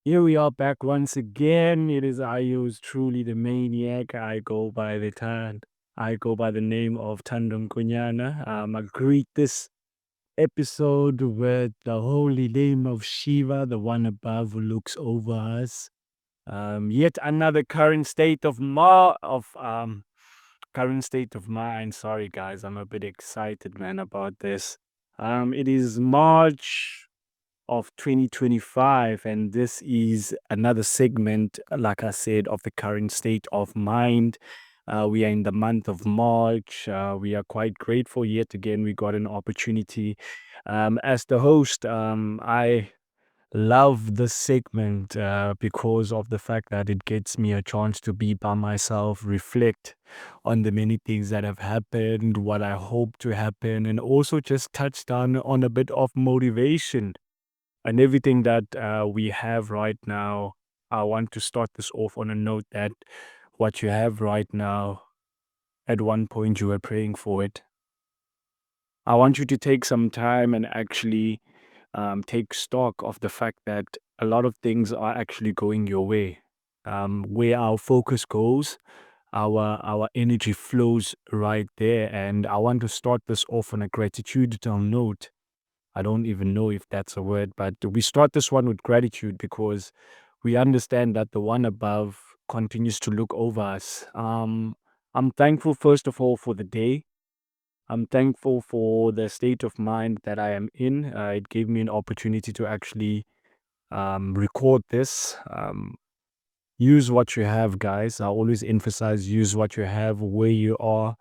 Here we are back once again. It is I who's truly the maniac. I go by the name of Tandem Kunyana. I greet this episode with the holy name of Shiva, the one above who looks over us. Yet another current state of mind. Sorry guys, I'm a bit excited, man, about this. It is March of 2025, and this is another segment, like I said, of the current state of mind. We are in the month of March. We are quite grateful yet again. We got an opportunity. As the host, I love this segment because of the fact that it gets me a chance to be by myself, reflect on the many things that have happened, what I hope to happen, and also just touch down on a bit of motivation and everything that we have right now. I want to start this off on a note that what you have right now, at one point you were praying for it. I want you to take some time and actually take stock of the fact that a lot of things are actually going your way. Where our focus goes, our energy flows right there. And I want to start this off on a gratitudinal note. I don't even know if that's a word, but we start this one with gratitude because we understand that the one above continues to look over us. I'm thankful, first of all, for the day. I'm thankful for the state of mind that I am in. It gave me an opportunity to actually record this. Use what you have, guys. I always emphasize use what you have where you are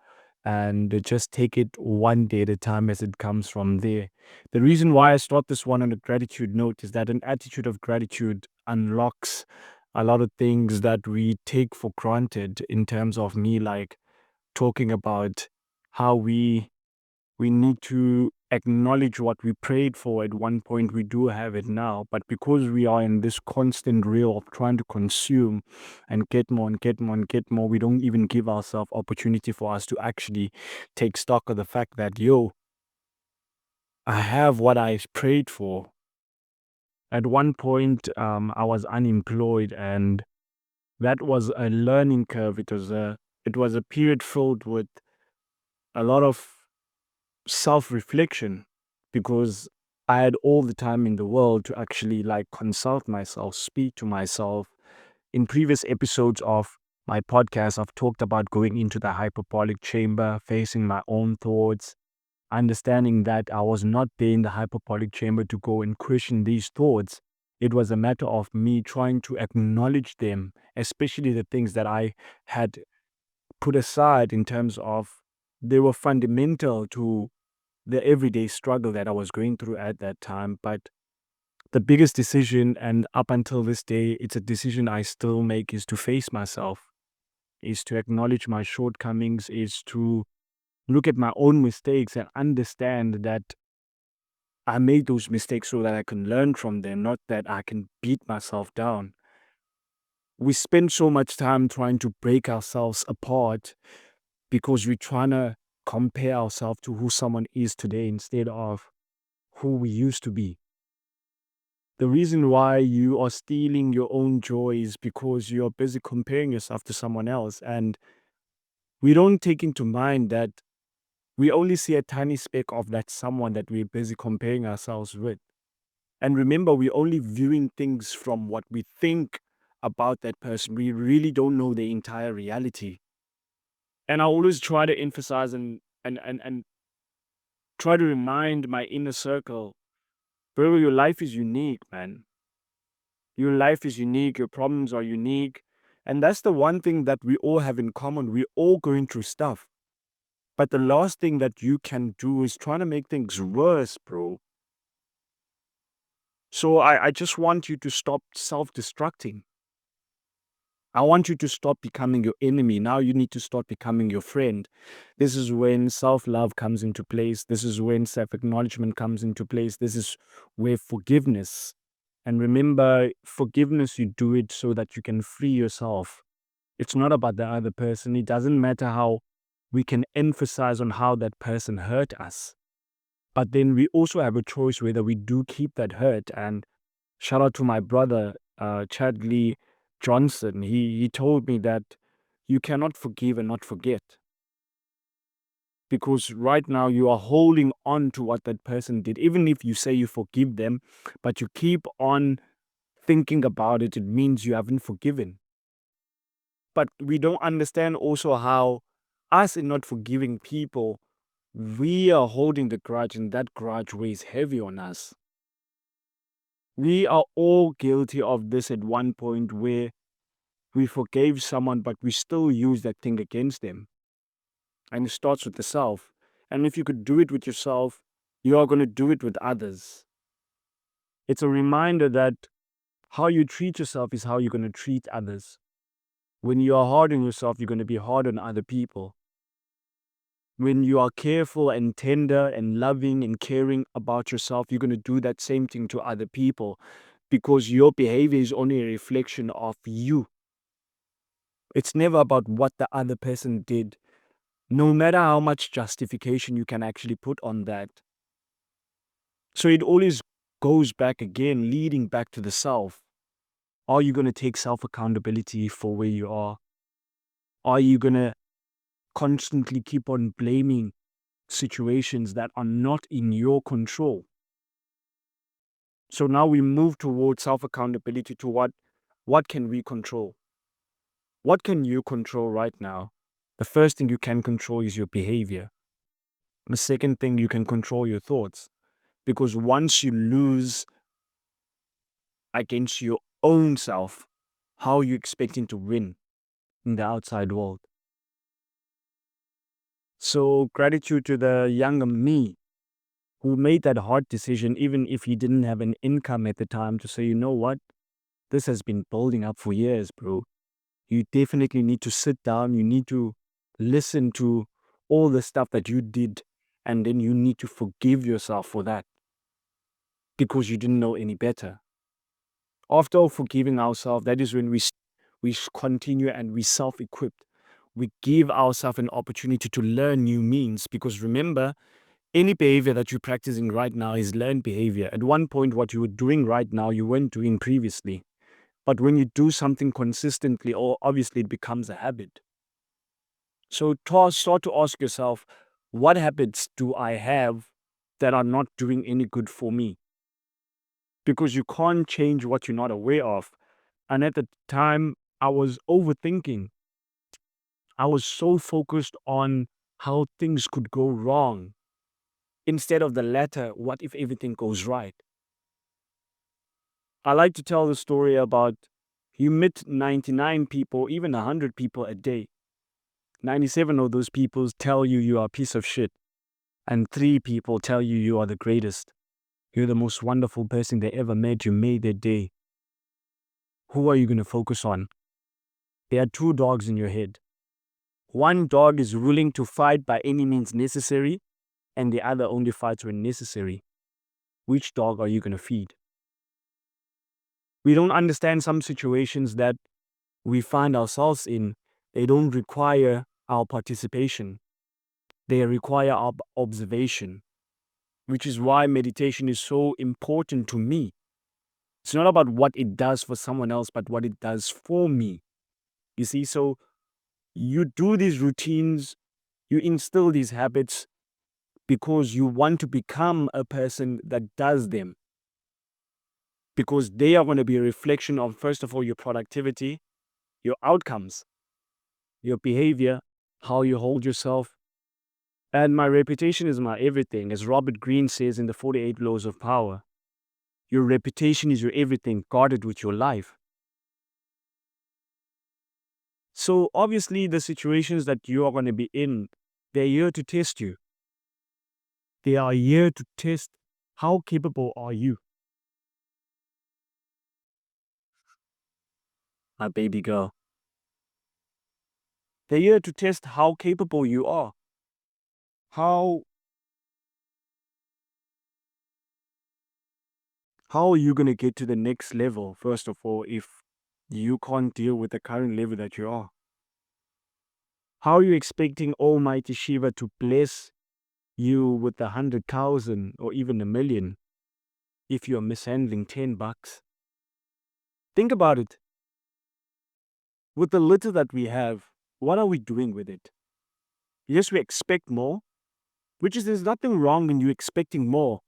and just take it one day at a time as it comes from there. The reason why I start this one on a gratitude note is that an attitude of gratitude unlocks a lot of things that we take for granted, in terms of me, like talking about how we need to acknowledge what we prayed for at one point. We do have it now, but because we are in this constant reel of trying to consume and get more and get more and get more, we don't even give ourselves opportunity for us to actually take stock of the fact that, yo, I have what I prayed for. At one point, I was unemployed, and that was a learning curve. It was a period filled with a lot of self-reflection, because I had all the time in the world to actually like consult myself, speak to myself. In previous episodes of my podcast, I've talked about going into the hyperbolic chamber, facing my own thoughts, understanding that I was not there in the hyperbolic chamber to go and question these thoughts. It was a matter of me trying to acknowledge them, especially the things that I had put aside, in terms of they were fundamental to the everyday struggle that I was going through at that time. But the biggest decision, and up until this day, it's a decision I still make, is to face myself, is to acknowledge my shortcomings, is to look at my own mistakes and understand that I made those mistakes so that I can learn from them, not that I can beat myself down. We spend so much time trying to break ourselves apart because we're trying to compare ourselves to who someone is today instead of who we used to be. The reason why you are stealing your own joy is because you're busy comparing yourself to someone else. And we don't take into mind that we only see a tiny speck of that someone that we're busy comparing ourselves with. And remember, we're only viewing things from what we think about that person. We really don't know the entire reality. And I always try to emphasize and try to remind my inner circle, bro, your life is unique, man. Your life is unique, your problems are unique. And that's the one thing that we all have in common. We're all going through stuff. But the last thing that you can do is trying to make things worse, bro. So I just want you to stop self-destructing. I want you to stop becoming your enemy. Now you need to start becoming your friend. This is when self-love comes into place. This is when self-acknowledgement comes into place. This is where forgiveness. And remember, forgiveness, you do it so that you can free yourself. It's not about the other person. It doesn't matter how we can emphasize on how that person hurt us. But then we also have a choice whether we do keep that hurt. And shout out to my brother, Chadley Johnson. He told me that you cannot forgive and not forget, because right now you are holding on to what that person did. Even if you say you forgive them, but you keep on thinking about it, it means you haven't forgiven. But we don't understand also how us in not forgiving people, we are holding the grudge, and that grudge weighs heavy on us. We are all guilty of this at one point, where we forgave someone, but we still use that thing against them. And it starts with the self. And if you could do it with yourself, you are going to do it with others. It's a reminder that how you treat yourself is how you're going to treat others. When you are hard on yourself, you're going to be hard on other people. When you are careful and tender and loving and caring about yourself, you're going to do that same thing to other people, because your behavior is only a reflection of you. It's never about what the other person did, no matter how much justification you can actually put on that. So it always goes back again, leading back to the self. Are you going to take self accountability for where you are? Are you going to constantly keep on blaming situations that are not in your control? So now we move towards self accountability to what can we control? What can you control right now? The first thing you can control is your behavior. The second thing, you can control your thoughts. Because once you lose against your own self, how are you expecting to win in the outside world? So gratitude to the younger me who made that hard decision, even if he didn't have an income at the time, to say, you know what? This has been building up for years, bro. You definitely need to sit down. You need to listen to all the stuff that you did. And then you need to forgive yourself for that, because you didn't know any better. After forgiving ourselves, that is when we continue and we self-equipped. We give ourselves an opportunity to learn new means, because remember, any behavior that you're practicing right now is learned behavior. At one point, what you were doing right now, you weren't doing previously. But when you do something consistently, or obviously it becomes a habit. So start to ask yourself, what habits do I have that are not doing any good for me? Because you can't change what you're not aware of. And at the time, I was overthinking. I was so focused on how things could go wrong, instead of the latter, what if everything goes right? I like to tell the story about, you meet 99 people, even 100 people a day. 97 of those people tell you you are a piece of shit. And 3 people tell you you are the greatest. You're the most wonderful person they ever met. You made their day. Who are you going to focus on? There are 2 dogs in your head. One dog is willing to fight by any means necessary, and the other only fights when necessary. Which dog are you going to feed? We don't understand some situations that we find ourselves in. They don't require our participation. They require our observation, which is why meditation is so important to me. It's not about what it does for someone else, but what it does for me. You see, so you do these routines, you instill these habits because you want to become a person that does them. Because they are going to be a reflection of, first of all, your productivity, your outcomes, your behavior, how you hold yourself. And my reputation is my everything. As Robert Greene says in the 48 Laws of Power, your reputation is your everything, guarded with your life. So obviously the situations that you are going to be in, they're here to test you. They are here to test how capable are you. My baby girl. They're here to test how capable you are. How are you going to get to the next level, first of all, if you can't deal with the current level that you are? How are you expecting Almighty Shiva to bless you with 100,000 or even 1 million if you're mishandling $10? Think about it. With the little that we have, what are we doing with it? Yes, we expect more, which is there's nothing wrong in you expecting more.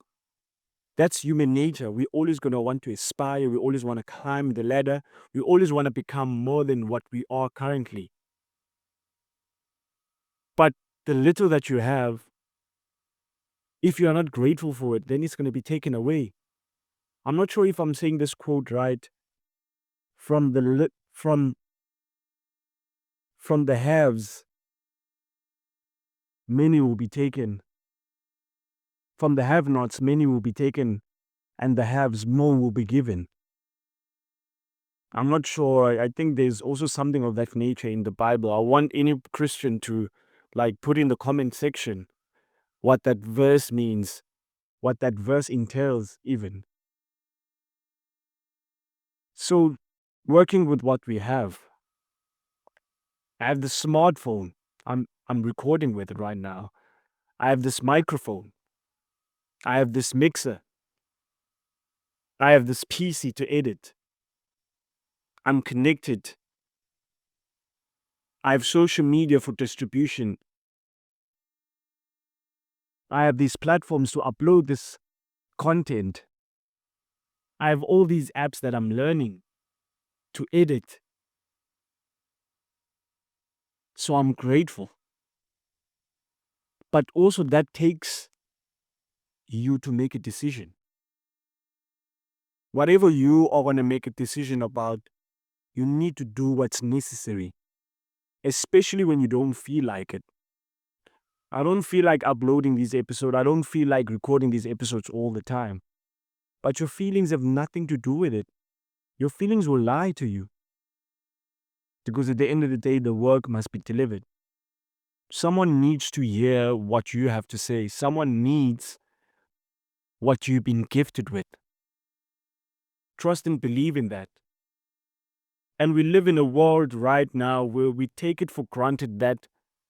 That's human nature. We're always going to want to aspire. We always want to climb the ladder. We always want to become more than what we are currently. But the little that you have, if you are not grateful for it, then it's going to be taken away. I'm not sure if I'm saying this quote right. From the haves, many will be taken. From the have-nots, many will be taken, and the haves, more will be given. I'm not sure. I think there's also something of that nature in the Bible. I want any Christian to put in the comment section what that verse means, what that verse entails even. So working with what we have. I have the smartphone. I'm recording with it right now. I have this microphone. I have this mixer. I have this PC to edit. I'm connected. I have social media for distribution. I have these platforms to upload this content. I have all these apps that I'm learning to edit. So I'm grateful. But also that takes you to make a decision. Whatever you are going to make a decision about, you need to do what's necessary, especially when you don't feel like it. I don't feel like uploading these episodes. I don't feel like recording these episodes all the time. But your feelings have nothing to do with it. Your feelings will lie to you. Because at the end of the day, the work must be delivered. Someone needs to hear what you have to say. Someone needs what you've been gifted with. Trust and believe in that. And we live in a world right now where we take it for granted that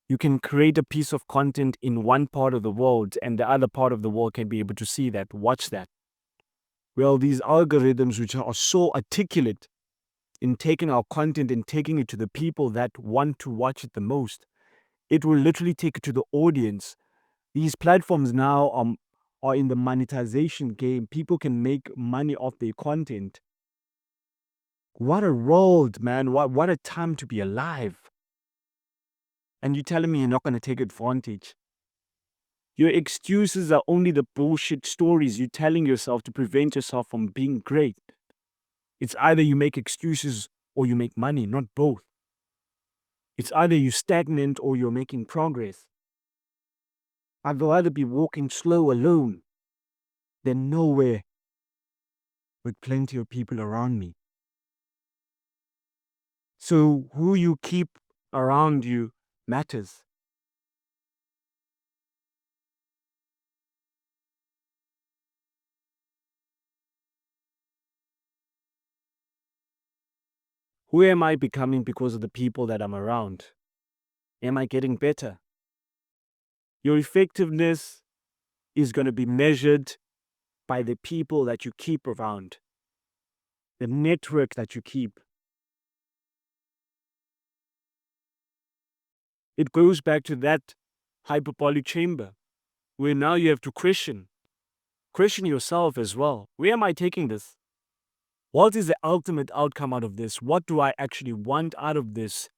you can create a piece of content in one part of the world and the other part of the world can be able to see that, watch that. Well, these algorithms, which are so articulate in taking our content and taking it to the people that want to watch it the most, it will literally take it to the audience. These platforms now are in the monetization game. People can make money off their content. What a world, man. What a time to be alive. And you're telling me you're not going to take advantage. Your excuses are only the bullshit stories you're telling yourself to prevent yourself from being great. It's either you make excuses or you make money, not both. It's either you're stagnant or you're making progress. I'd rather be walking slow alone than nowhere with plenty of people around me. So who you keep around you matters. Who am I becoming because of the people that I'm around? Am I getting better? Your effectiveness is going to be measured by the people that you keep around, the network that you keep. It goes back to that hyperbolic chamber where now you have to question yourself as well. Where am I taking this? What is the ultimate outcome out of this? What do I actually want out of this?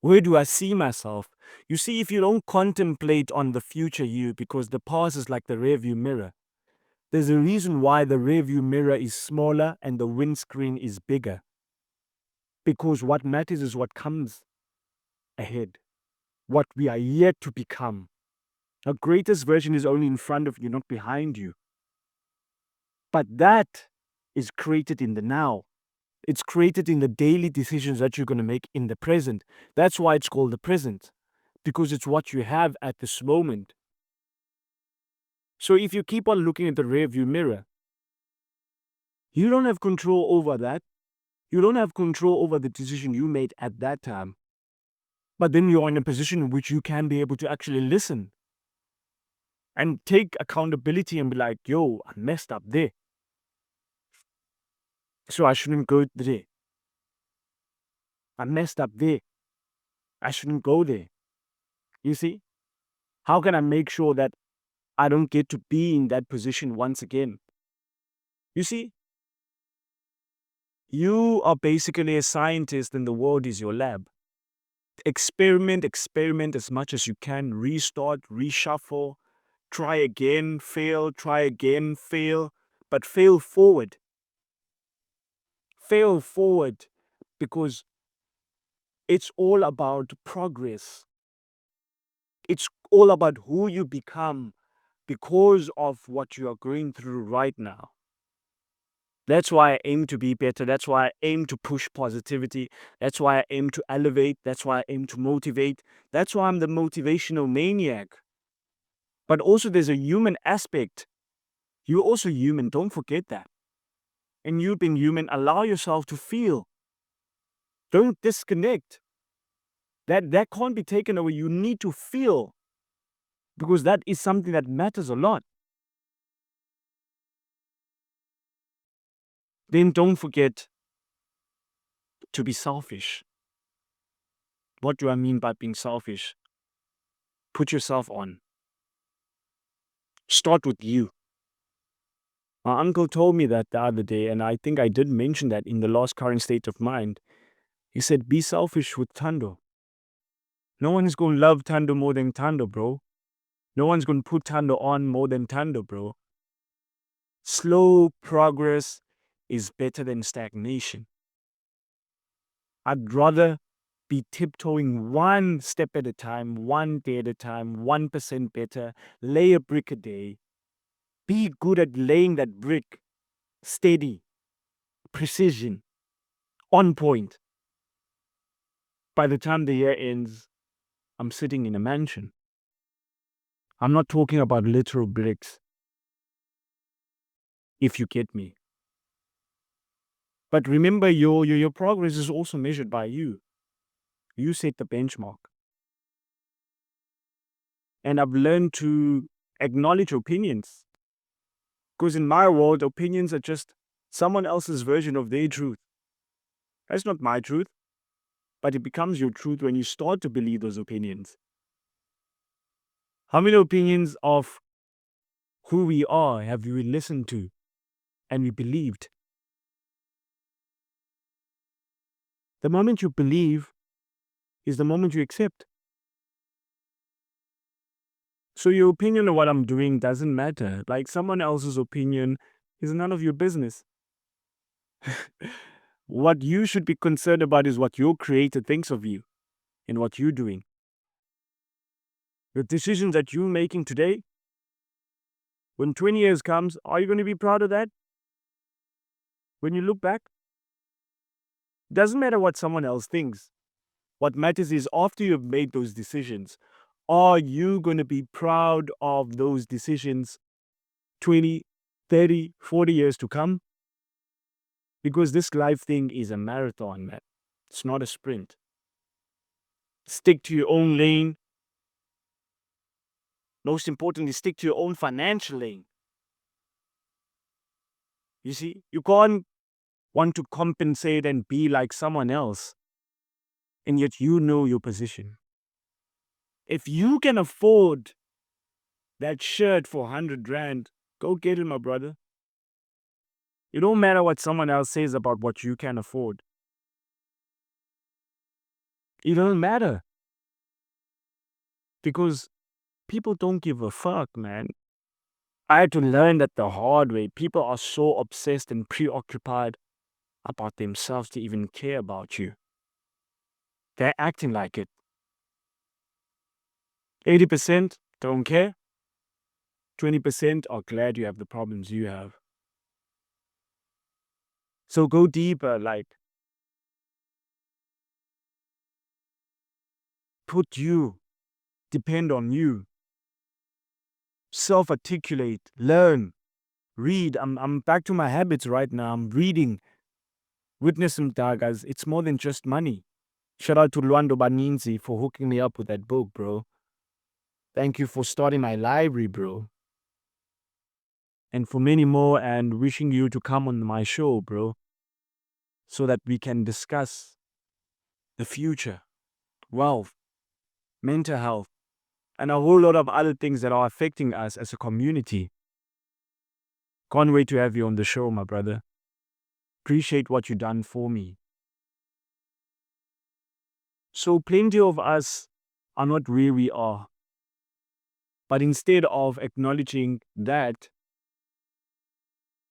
Where do I see myself? You see, if you don't contemplate on the future you, because the past is like the rearview mirror, there's a reason why the rearview mirror is smaller and the windscreen is bigger. Because what matters is what comes ahead, what we are yet to become. Our greatest version is only in front of you, not behind you. But that is created in the now. It's created in the daily decisions that you're going to make in the present. That's why it's called the present, because it's what you have at this moment. So if you keep on looking at the rearview mirror, you don't have control over that. You don't have control over the decision you made at that time. But then you're in a position in which you can be able to actually listen and take accountability and be like, yo, I messed up there. So I shouldn't go there. I messed up there. I shouldn't go there. You see? How can I make sure that I don't get to be in that position once again? You see? You are basically a scientist and the world is your lab. Experiment as much as you can, restart, reshuffle, try again, fail, but fail forward. Fail forward because it's all about progress. It's all about who you become because of what you are going through right now. That's why I aim to be better. That's why I aim to push positivity. That's why I aim to elevate. That's why I aim to motivate. That's why I'm the motivational maniac. But also, there's a human aspect. You're also human. Don't forget that. And you being human, allow yourself to feel. Don't disconnect. That can't be taken away. You need to feel because that is something that matters a lot. Then don't forget to be selfish. What do I mean by being selfish? Put yourself on. Start with you. My uncle told me that the other day, and I think I did mention that in the last current state of mind. He said, be selfish with Tando. No one is going to love Tando more than Tando, bro. No one's going to put Tando on more than Tando, bro. Slow progress is better than stagnation. I'd rather be tiptoeing one step at a time, one day at a time, 1% better, lay a brick a day. Be good at laying that brick, steady, precision, on point. By the time the year ends, I'm sitting in a mansion. I'm not talking about literal bricks, if you get me. But remember, your progress is also measured by you. You set the benchmark. And I've learned to acknowledge opinions. Because in my world, opinions are just someone else's version of their truth. That's not my truth, but it becomes your truth when you start to believe those opinions. How many opinions of who we are have we listened to and we believed? The moment you believe is the moment you accept. So your opinion of what I'm doing doesn't matter. Like someone else's opinion is none of your business. What you should be concerned about is what your creator thinks of you and what you're doing. The decisions that you're making today, when 20 years comes, are you going to be proud of that? When you look back, doesn't matter what someone else thinks. What matters is after you've made those decisions, are you going to be proud of those decisions 20, 30, 40 years to come? Because this life thing is a marathon, man. It's not a sprint. Stick to your own lane. Most importantly, stick to your own financial lane. You see, you can't want to compensate and be like someone else, and yet you know your position. If you can afford that shirt for 100 Rand, go get it, my brother. It don't matter what someone else says about what you can afford. It doesn't matter. Because people don't give a fuck, man. I had to learn that the hard way. People are so obsessed and preoccupied about themselves to even care about you. They're acting like it. 80% don't care. 20% are glad you have the problems you have. So go deeper, like put you, depend on you, self-articulate, learn, read. I'm back to my habits right now. I'm reading. Witness some dagas. It's more than just money. Shout out to Luando Baninzi for hooking me up with that book, bro. Thank you for starting my library, bro. And for many more, and wishing you to come on my show, bro. so that we can discuss the future, wealth, mental health, and a whole lot of other things that are affecting us as a community. Can't wait to have you on the show, my brother. Appreciate what you've done for me. So plenty of us are not where we are. But instead of acknowledging that,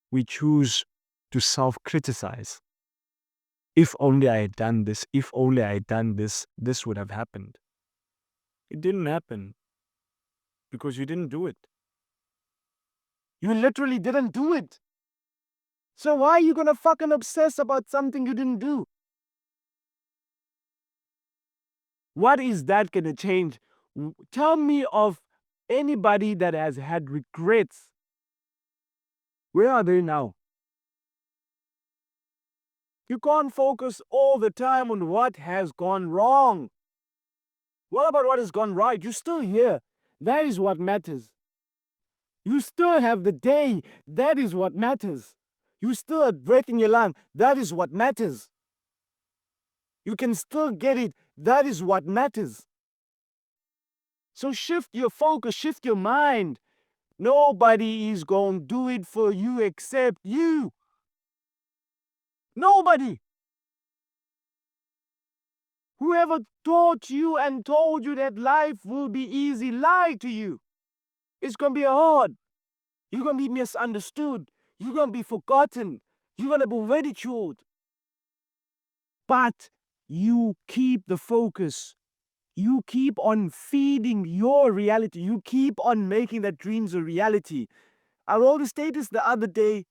we choose to self-criticize. If only I had done this, if only I had done this, this would have happened. It didn't happen because you didn't do it. You literally didn't do it. So why are you gonna fucking obsess about something you didn't do? What is that gonna change? Tell me of anybody that has had regrets. Where are they now? You can't focus all the time on what has gone wrong. What about what has gone right? You're still here. That is what matters. You still have the day. That is what matters. You still have breath in your lung. That is what matters. You can still get it. That is what matters. So shift your focus, shift your mind. Nobody is going to do it for you except you. Nobody. Whoever taught you and told you that life will be easy lied to you. It's going to be hard. You're going to be misunderstood. You're going to be forgotten. You're going to be ridiculed. But you keep the focus. You keep on feeding your reality. You keep on making that dreams a reality. I wrote a status the other day.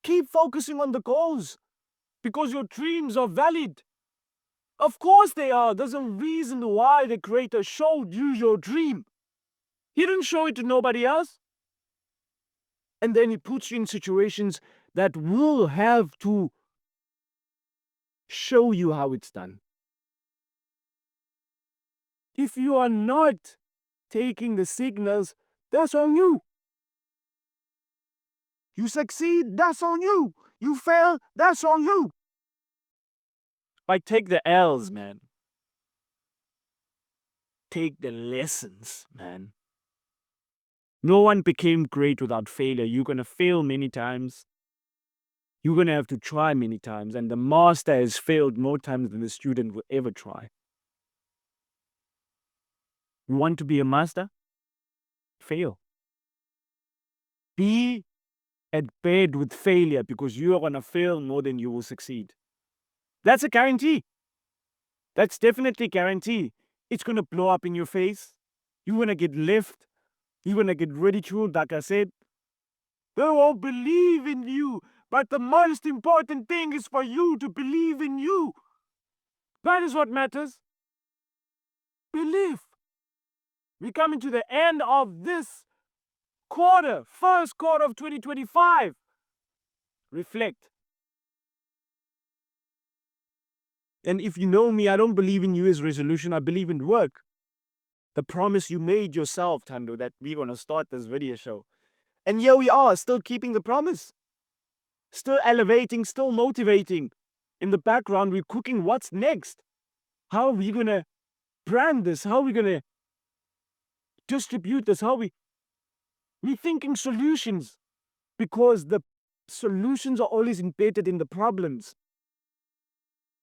Keep focusing on the goals because your dreams are valid. Of course they are. There's a reason why the creator showed you your dream. He didn't show it to nobody else. And then he puts you in situations that will have to show you how it's done. If you are not taking the signals, that's on you. You succeed, that's on you. You fail, that's on you. Like, take the L's, man. Take the lessons, man. No one became great without failure. You're going to fail many times. You're going to have to try many times. And the master has failed more times than the student will ever try. You want to be a master? Fail. Be at bed with failure because you are going to fail more than you will succeed. That's a guarantee. That's definitely a guarantee. It's going to blow up in your face. You're going to get left. You're going to get ridiculed, like I said. They won't believe in you. But the most important thing is for you to believe in you. That is what matters. Belief. We're coming to the end of this quarter, first quarter of 2025. Reflect. And if you know me, I don't believe in New Year's resolution. I believe in work. The promise you made yourself, Tando, that we're going to start this video show. And here we are, still keeping the promise. Still elevating, still motivating. In the background, we're cooking what's next. How are we going to brand this? How are we going to distribute this? We're thinking solutions. Because the solutions are always embedded in the problems.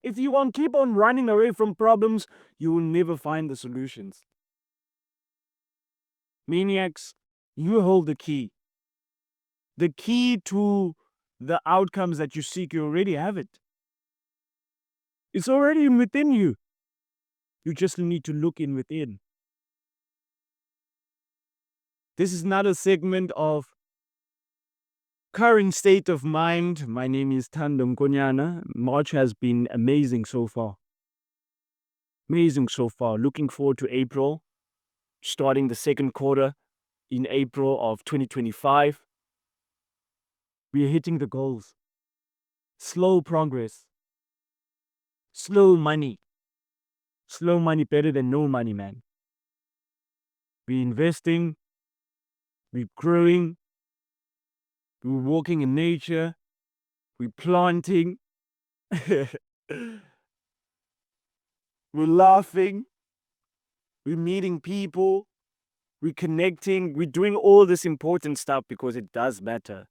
If you want to keep on running away from problems, you will never find the solutions. Maniacs, you hold the key. The key to the outcomes that you seek, you already have it. It's already within you. You just need to look in within. This is not a segment of current state of mind. My name is Tandem Konyana. March has been amazing so far. Amazing so far. Looking forward to April, starting the second quarter in April of 2025. We are hitting the goals. Slow progress. Slow money. Slow money better than no money, man. We're investing. We're growing. We're walking in nature. We're planting. We're laughing, we're meeting people, we're connecting, we're doing all this important stuff because it does matter.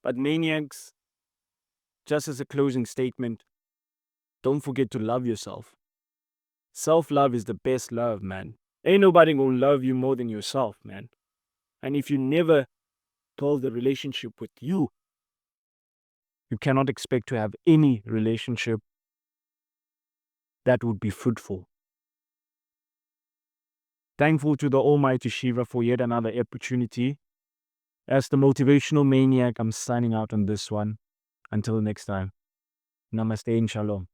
But maniacs, just as a closing statement, don't forget to love yourself. Self-love is the best love, man. Ain't nobody gonna love you more than yourself, man. And if you never build a relationship with you, you cannot expect to have any relationship that would be fruitful. Thankful to the Almighty Shiva for yet another opportunity. As the motivational maniac, I'm signing out on this one. Until next time. Namaste and Shalom.